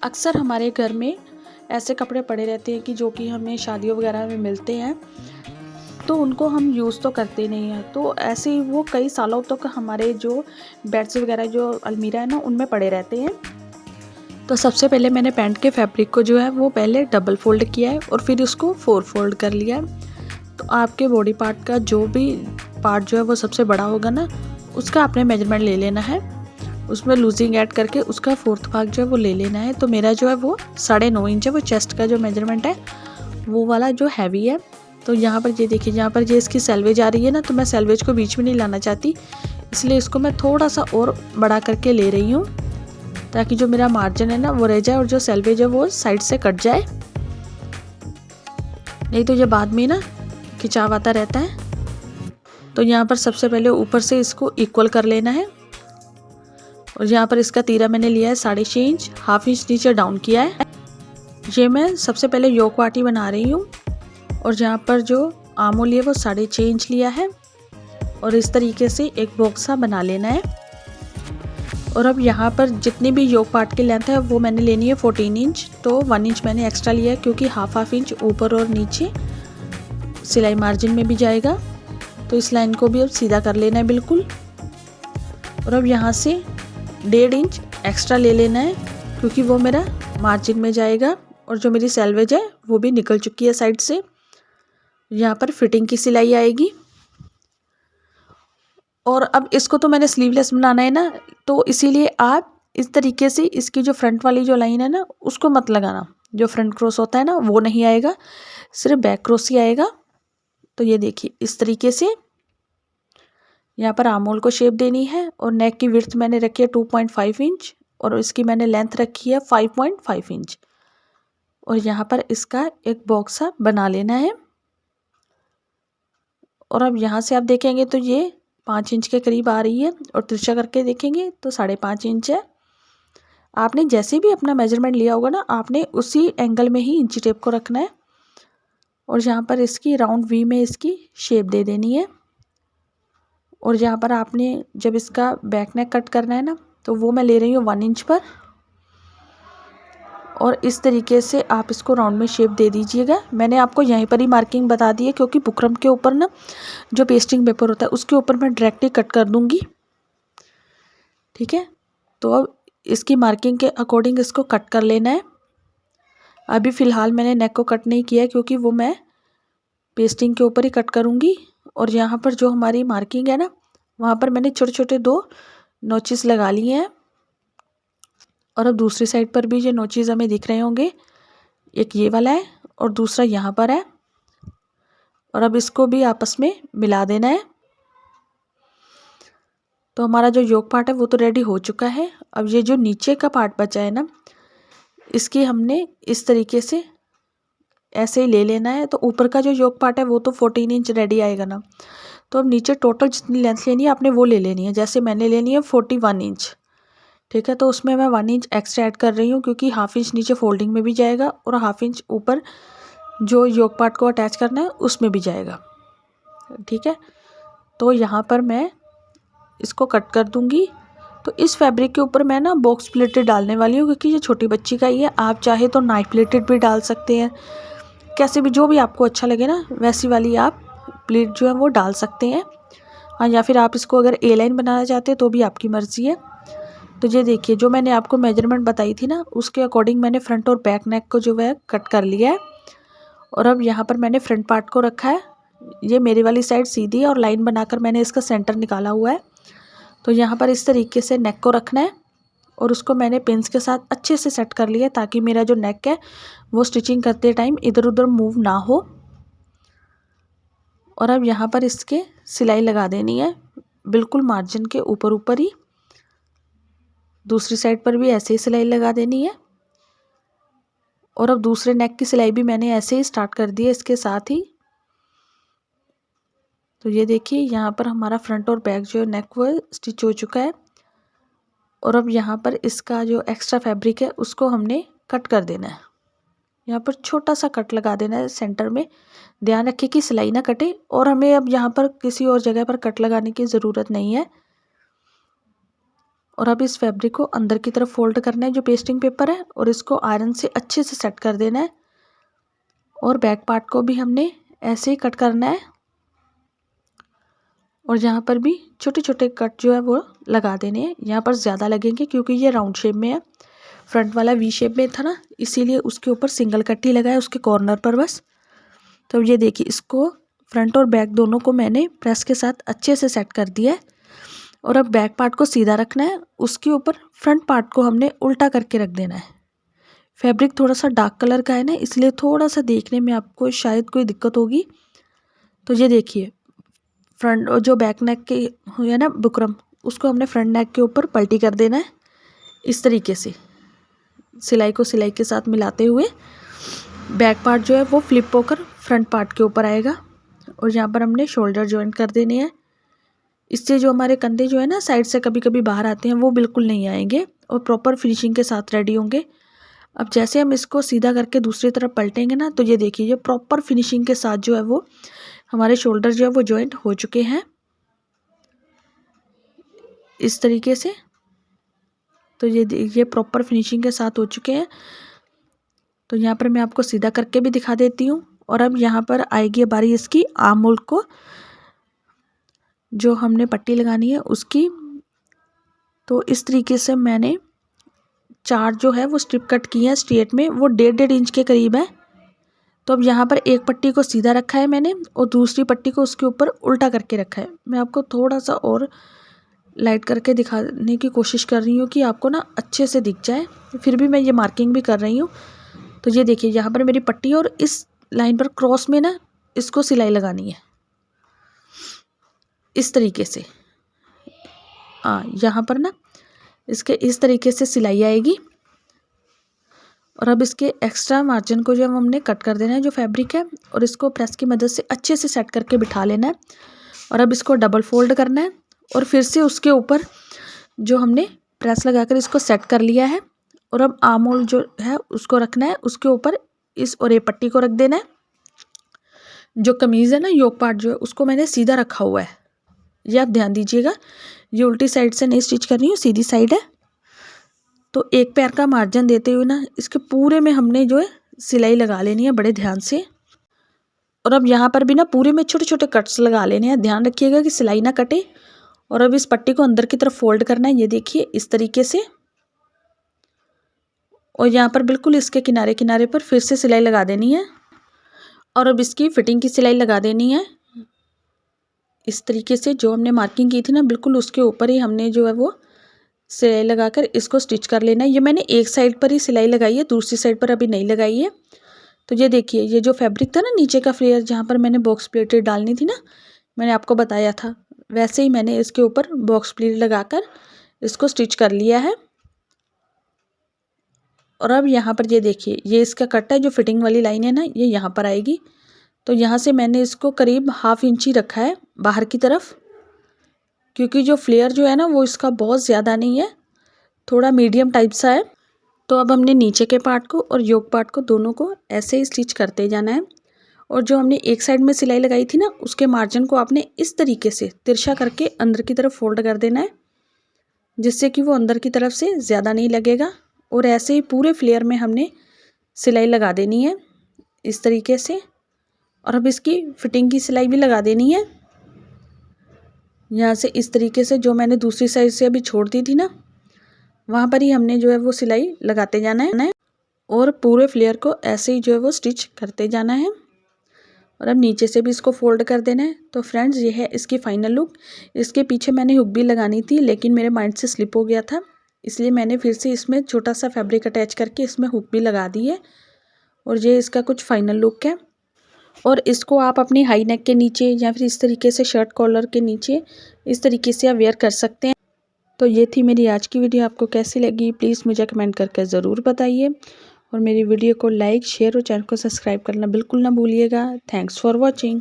अक्सर हमारे घर में ऐसे कपड़े पड़े रहते हैं कि जो कि हमें शादियों वगैरह में मिलते हैं, तो उनको हम यूज़ तो करते नहीं हैं। तो ऐसे ही वो कई सालों तक हमारे जो बेड्स वगैरह जो अलमीरा है ना, उनमें पड़े रहते हैं। तो सबसे पहले मैंने पैंट के फैब्रिक को जो है वो पहले डबल फोल्ड किया है और फिर उसको 4 फोल्ड कर लिया है। तो आपके बॉडी पार्ट का जो भी पार्ट जो है वो सबसे बड़ा होगा ना, उसका आपने मेजरमेंट ले लेना है। उसमें लूजिंग ऐड करके उसका 4th भाग जो है वो ले लेना है। तो मेरा जो है वो 9.5 इंच है, वो चेस्ट का जो मेजरमेंट है वो वाला जो हैवी है। तो यहाँ पर ये देखिए, यहाँ पर ये इसकी सेल्वेज आ रही है ना, तो मैं सेल्वेज को बीच में नहीं लाना चाहती, इसलिए इसको मैं थोड़ा सा और बड़ा करके ले रही हूँ, ताकि जो मेरा मार्जिन है ना वो रह जाए और जो सेल्वेज है वो साइड से कट जाए, नहीं तो ये बाद में ना खिंचाव आता रहता है। तो यहाँ पर सबसे पहले ऊपर से इसको इक्वल कर लेना है और यहाँ पर इसका तीरा मैंने लिया है 6.5 इंच, 1/2 इंच नीचे डाउन किया है। ये मैं सबसे पहले योक पार्टी बना रही हूँ और यहाँ पर जो आर्म लिए वो 6.5 इंच लिया है और इस तरीके से एक बॉक्स सा बना लेना है। और अब यहाँ पर जितनी भी योक पार्ट की लेंथ है वो मैंने लेनी है 14 इंच, तो 1 इंच मैंने एक्स्ट्रा लिया है क्योंकि 1/2 इंच ऊपर और नीचे सिलाई मार्जिन में भी जाएगा। तो इस लाइन को भी अब सीधा कर लेना है बिल्कुल। और अब यहाँ से 1.5 इंच एक्स्ट्रा ले लेना है क्योंकि वो मेरा मार्जिन में जाएगा और जो मेरी सेल्वेज है वो भी निकल चुकी है साइड से। यहाँ पर फिटिंग की सिलाई आएगी और अब इसको तो मैंने स्लीवलेस बनाना है ना, तो इसीलिए आप इस तरीके से इसकी जो फ्रंट वाली जो लाइन है ना उसको मत लगाना। जो फ्रंट क्रॉस होता है ना वो नहीं आएगा, सिर्फ बैक क्रॉस ही आएगा। तो ये देखिए इस तरीके से यहाँ पर आर्म होल को शेप देनी है और नेक की विड्थ मैंने रखी है 2.5 इंच और इसकी मैंने लेंथ रखी है 5.5 इंच और यहाँ पर इसका एक बॉक्स सा बना लेना है। और अब यहाँ से आप देखेंगे तो ये 5 इंच के करीब आ रही है और तिरछा करके देखेंगे तो 5.5 इंच है। आपने जैसे भी अपना मेजरमेंट लिया होगा ना, आपने उसी एंगल में ही इंची टेप को रखना है और यहाँ पर इसकी राउंड वी में इसकी शेप दे देनी है। और यहाँ पर आपने जब इसका बैक नेक कट करना है ना, तो वो मैं ले रही हूँ 1 इंच पर और इस तरीके से आप इसको राउंड में शेप दे दीजिएगा। मैंने आपको यहीं पर ही मार्किंग बता दी है क्योंकि बुकरम के ऊपर ना जो पेस्टिंग पेपर होता है उसके ऊपर मैं डायरेक्टली कट कर दूंगी, ठीक है। तो अब इसकी मार्किंग के अकॉर्डिंग इसको कट कर लेना है। अभी फ़िलहाल मैंने नेक को कट नहीं किया क्योंकि वो मैं पेस्टिंग के ऊपर ही कट करूँगी। और यहाँ पर जो हमारी मार्किंग है ना, वहाँ पर मैंने छोटे छोटे 2 नोचेस लगा लिए हैं और अब दूसरी साइड पर भी ये नोचेस हमें दिख रहे होंगे, एक ये वाला है और दूसरा यहाँ पर है। और अब इसको भी आपस में मिला देना है। तो हमारा जो योक पार्ट है वो तो रेडी हो चुका है। अब ये जो नीचे का पार्ट बचा है ना, इसकी हमने इस तरीके से ऐसे ही ले लेना है। तो ऊपर का जो योक पार्ट है वो तो 14 इंच रेडी आएगा ना, तो अब नीचे टोटल जितनी लेंथ लेनी है आपने वो ले लेनी है। जैसे मैंने लेनी है 41 इंच, ठीक है। तो उसमें मैं 1 इंच एक्स्ट्रा ऐड कर रही हूँ क्योंकि 1/2 इंच नीचे फोल्डिंग में भी जाएगा और 1/2 इंच ऊपर जो योक पार्ट को अटैच करना है उसमें भी जाएगा, ठीक है। तो यहाँ पर मैं इसको कट कर दूँगी। तो इस फैब्रिक के ऊपर मैं ना बॉक्स प्लेटेड डालने वाली हूँ क्योंकि ये छोटी बच्ची का ही है। आप चाहे तो नाइफ प्लेटेड भी डाल सकते हैं, कैसे भी जो भी आपको अच्छा लगे ना वैसी वाली आप प्लेट जो है वो डाल सकते हैं। हाँ, या फिर आप इसको अगर ए लाइन बनाना चाहते हैं तो भी आपकी मर्ज़ी है। तो ये देखिए जो मैंने आपको मेजरमेंट बताई थी ना, उसके अकॉर्डिंग मैंने फ्रंट और बैक नेक को जो है कट कर लिया है। और अब यहाँ पर मैंने फ्रंट पार्ट को रखा है, ये मेरी वाली साइड सीधी है और लाइन बनाकर मैंने इसका सेंटर निकाला हुआ है। तो यहाँ पर इस तरीके से नेक को रखना है और उसको मैंने पिन्स के साथ अच्छे से सेट कर लिया ताकि मेरा जो नेक है वो स्टिचिंग करते टाइम इधर उधर मूव ना हो। और अब यहाँ पर इसके सिलाई लगा देनी है बिल्कुल मार्जिन के ऊपर ऊपर ही। दूसरी साइड पर भी ऐसे ही सिलाई लगा देनी है और अब दूसरे नेक की सिलाई भी मैंने ऐसे ही स्टार्ट कर दी है इसके साथ ही। तो ये देखिए यहाँ पर हमारा फ्रंट और बैक जो नेक वो स्टिच हो चुका है। और अब यहाँ पर इसका जो एक्स्ट्रा फैब्रिक है उसको हमने कट कर देना है। यहाँ पर छोटा सा कट लगा देना है सेंटर में, ध्यान रखिए कि सिलाई ना कटे। और हमें अब यहाँ पर किसी और जगह पर कट लगाने की ज़रूरत नहीं है। और अब इस फैब्रिक को अंदर की तरफ फोल्ड करना है जो पेस्टिंग पेपर है, और इसको आयरन से अच्छे से सेट कर देना है। और बैक पार्ट को भी हमने ऐसे ही कट करना है, और यहाँ पर भी छोटे छोटे कट जो है वो लगा देने हैं। यहाँ पर ज़्यादा लगेंगे क्योंकि ये राउंड शेप में है, फ्रंट वाला वी शेप में था ना, इसीलिए उसके ऊपर सिंगल कट ही लगाया उसके कॉर्नर पर बस। तो ये देखिए, इसको फ्रंट और बैक दोनों को मैंने प्रेस के साथ अच्छे से सेट कर दिया है। और अब बैक पार्ट को सीधा रखना है, उसके ऊपर फ्रंट पार्ट को हमने उल्टा करके रख देना है। फैब्रिक थोड़ा सा डार्क कलर का है ना, इसलिए थोड़ा सा देखने में आपको शायद कोई दिक्कत होगी। तो ये देखिए, फ्रंट और जो बैक नेक के है ना बुकरम, उसको हमने फ्रंट नेक के ऊपर पलटी कर देना है इस तरीके से, सिलाई को सिलाई के साथ मिलाते हुए। बैक पार्ट जो है वो फ्लिप होकर फ्रंट पार्ट के ऊपर आएगा, और यहाँ पर हमने शोल्डर जॉइंट कर देने हैं। इससे जो हमारे कंधे जो है ना साइड से कभी कभी बाहर आते हैं वो बिल्कुल नहीं आएंगे, और प्रॉपर फिनिशिंग के साथ रेडी होंगे। अब जैसे हम इसको सीधा करके दूसरी तरफ पलटेंगे ना, तो ये देखिए, ये प्रॉपर फिनिशिंग के साथ जो है वो हमारे शोल्डर जो है वो जॉइंट हो चुके हैं इस तरीके से। तो ये प्रॉपर फिनिशिंग के साथ हो चुके हैं। तो यहाँ पर मैं आपको सीधा करके भी दिखा देती हूँ। और अब यहाँ पर आएगी बारी इसकी आर्म होल को, जो हमने पट्टी लगानी है उसकी। तो इस तरीके से मैंने 4 जो है वो स्ट्रिप कट की है स्ट्रेट में, वो 1.5 इंच के करीब है। तो अब यहाँ पर एक पट्टी को सीधा रखा है मैंने, और दूसरी पट्टी को उसके ऊपर उल्टा करके रखा है। मैं आपको थोड़ा सा और लाइट करके दिखाने की कोशिश कर रही हूँ कि आपको ना अच्छे से दिख जाए, फिर भी मैं ये मार्किंग भी कर रही हूँ। तो ये देखिए, यहाँ पर मेरी पट्टी, और इस लाइन पर क्रॉस में ना इसको सिलाई लगानी है इस तरीके से। यहाँ पर ना इसके इस तरीके से सिलाई आएगी। और अब इसके एक्स्ट्रा मार्जिन को जो हमने कट कर देना है जो फैब्रिक है, और इसको प्रेस की मदद से अच्छे से सेट करके बिठा लेना है। और अब इसको डबल फोल्ड करना है, और फिर से उसके ऊपर जो हमने प्रेस लगाकर इसको सेट कर लिया है, और अब आर्म होल जो है उसको रखना है उसके ऊपर इस, और ये पट्टी को रख देना है। जो कमीज़ है ना, योक पार्ट जो है उसको मैंने सीधा रखा हुआ है, ये आप ध्यान दीजिएगा। ये उल्टी साइड से नहीं स्टिच कर रही हूँ, सीधी साइड है। तो एक पैर का मार्जिन देते हुए ना इसके पूरे में हमने जो है सिलाई लगा लेनी है बड़े ध्यान से। और अब यहाँ पर भी ना पूरे में छोटे छोटे कट्स लगा लेने हैं, ध्यान रखिएगा कि सिलाई ना कटे। और अब इस पट्टी को अंदर की तरफ फोल्ड करना है, ये देखिए इस तरीके से। और यहाँ पर बिल्कुल इसके किनारे किनारे पर फिर से सिलाई लगा देनी है, और अब इसकी फिटिंग की सिलाई लगा देनी है इस तरीके से। जो हमने मार्किंग की थी ना, बिल्कुल उसके ऊपर ही हमने जो है वो सिलाई लगाकर इसको स्टिच कर लेना है। ये मैंने एक साइड पर ही सिलाई लगाई है, दूसरी साइड पर अभी नहीं लगाई है। तो ये देखिए, ये जो फैब्रिक था ना नीचे का फ्लेयर, जहाँ पर मैंने बॉक्स प्लेटेड डालनी थी ना, मैंने आपको बताया था, वैसे ही मैंने इसके ऊपर बॉक्स प्लेट लगाकर इसको स्टिच कर लिया है। और अब यहाँ पर ये देखिए, ये इसका कट है, जो फिटिंग वाली लाइन है ना, ये यहाँ पर आएगी। तो यहाँ से मैंने इसको करीब 1/2 इंच ही रखा है बाहर की तरफ, क्योंकि जो फ्लेयर जो है ना वो इसका बहुत ज़्यादा नहीं है, थोड़ा मीडियम टाइप सा है। तो अब हमने नीचे के पार्ट को और योक पार्ट को दोनों को ऐसे ही स्टिच करते जाना है। और जो हमने एक साइड में सिलाई लगाई थी ना, उसके मार्जिन को आपने इस तरीके से तिरछा करके अंदर की तरफ फोल्ड कर देना है, जिससे कि वो अंदर की तरफ से ज़्यादा नहीं लगेगा। और ऐसे ही पूरे फ्लेयर में हमने सिलाई लगा देनी है इस तरीके से। और अब इसकी फिटिंग की सिलाई भी लगा देनी है यहाँ से इस तरीके से। जो मैंने दूसरी साइड से अभी छोड़ दी थी ना, वहाँ पर ही हमने जो है वो सिलाई लगाते जाना है, और पूरे फ्लेयर को ऐसे ही जो है वो स्टिच करते जाना है। और अब नीचे से भी इसको फोल्ड कर देना है। तो फ्रेंड्स, ये है इसकी फाइनल लुक। इसके पीछे मैंने हुक भी लगानी थी, लेकिन मेरे माइंड से स्लिप हो गया था, इसलिए मैंने फिर से इसमें छोटा सा फैब्रिक अटैच करके इसमें हुक भी लगा दी है। और ये इसका कुछ फाइनल लुक है। और इसको आप अपनी हाई नेक के नीचे या फिर इस तरीके से शर्ट कॉलर के नीचे इस तरीके से आप वेयर कर सकते हैं। तो ये थी मेरी आज की वीडियो। आपको कैसी लगी प्लीज़ मुझे कमेंट करके ज़रूर बताइए, और मेरी वीडियो को लाइक, शेयर और चैनल को सब्सक्राइब करना बिल्कुल ना भूलिएगा। Thanks for watching.